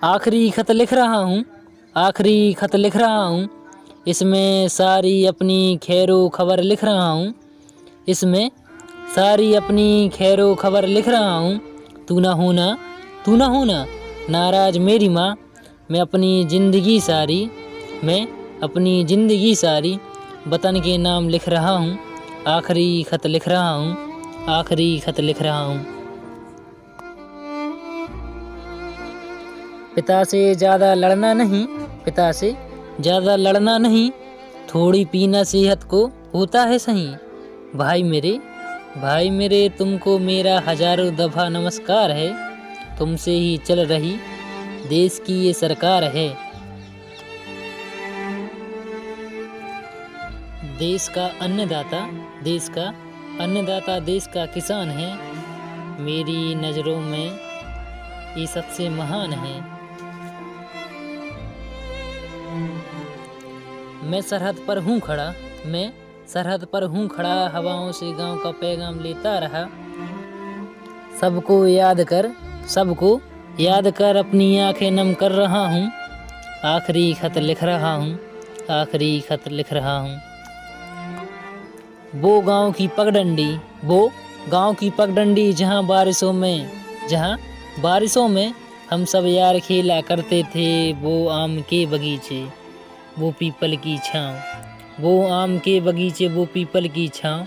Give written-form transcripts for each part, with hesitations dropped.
आखिरी खत लिख रहा हूँ, आखिरी खत लिख रहा हूँ, इसमें सारी अपनी खैरो खबर लिख रहा हूँ, इसमें सारी अपनी खैरो खबर लिख रहा हूँ। तू ना होना नाराज मेरी माँ, मैं अपनी ज़िंदगी सारी वतन के नाम लिख रहा हूँ। आखिरी खत लिख रहा हूँ, आखिरी खत लिख रहा हूँ। पिता से ज़्यादा लड़ना नहीं, पिता से ज़्यादा लड़ना नहीं, थोड़ी पीना सेहत को होता है सही। भाई मेरे तुमको मेरा हजारों दफ़ा नमस्कार है, तुमसे ही चल रही देश की ये सरकार है। देश का अन्नदाता देश का किसान है, मेरी नज़रों में ये सबसे महान है। मैं सरहद पर हूँ खड़ा, हवाओं से गांव का पैगाम लेता रहा। सबको याद कर अपनी आंखें नम कर रहा हूँ। आखिरी खत लिख रहा हूँ, आखिरी खत लिख रहा हूँ। वो गांव की पगडंडी जहाँ बारिशों में हम सब यार खेला करते थे। वो आम के बगीचे, वो पीपल की छाँव, वो आम के बगीचे, वो पीपल की छाँव,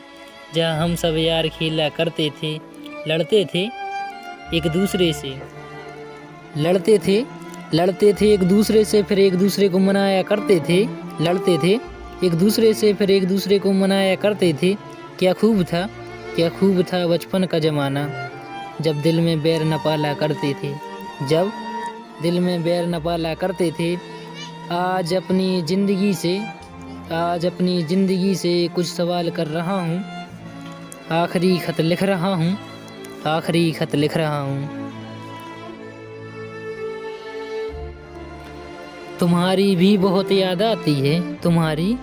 जहाँ हम सब यार खेला करते थे। लड़ते थे एक दूसरे से, फिर एक दूसरे को मनाया करते थे। लड़ते थे एक दूसरे से, फिर एक दूसरे को मनाया करते थे। क्या खूब था बचपन का ज़माना, जब दिल में बैर न पाला करते थे। आज अपनी ज़िंदगी से कुछ सवाल कर रहा हूँ। आखिरी खत लिख रहा हूँ, आखिरी खत लिख रहा हूँ। तुम्हारी भी बहुत याद आती है, तुम्हारी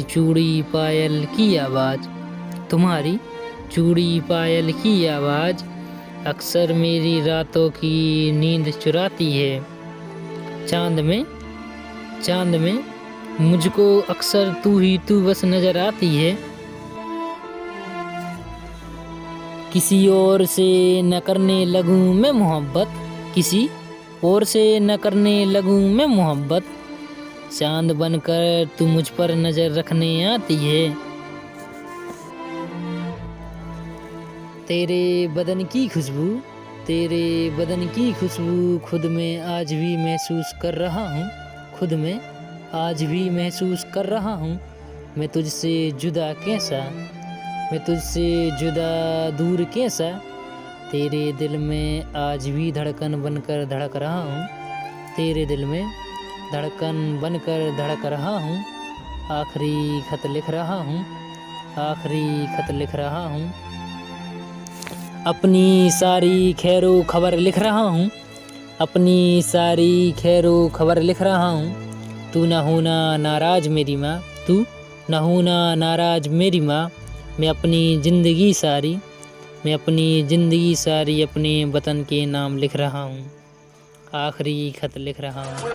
चूड़ी पायल की आवाज़, अक्सर मेरी रातों की नींद चुराती है। चांद में मुझको अक्सर तू बस नजर आती है। किसी और से न करने लगूं मैं मोहब्बत, चांद बनकर तू मुझ पर नजर रखने आती है। तेरे बदन की खुशबू खुद में आज भी महसूस कर रहा हूँ। मैं तुझसे जुदा दूर कैसा, तेरे दिल में आज भी धड़कन बनकर धड़क रहा हूँ। तेरे दिल में धड़कन बनकर धड़क रहा हूँ। आखिरी खत लिख रहा हूँ, आखिरी खत लिख रहा हूँ। अपनी सारी खैरो खबर लिख रहा हूँ, अपनी सारी खैरो खबर लिख रहा हूँ। तू ना होना नाराज मेरी माँ, तू ना होना नाराज मेरी माँ, मैं अपनी ज़िंदगी सारी अपने वतन के नाम लिख रहा हूँ। आखिरी खत लिख रहा हूँ।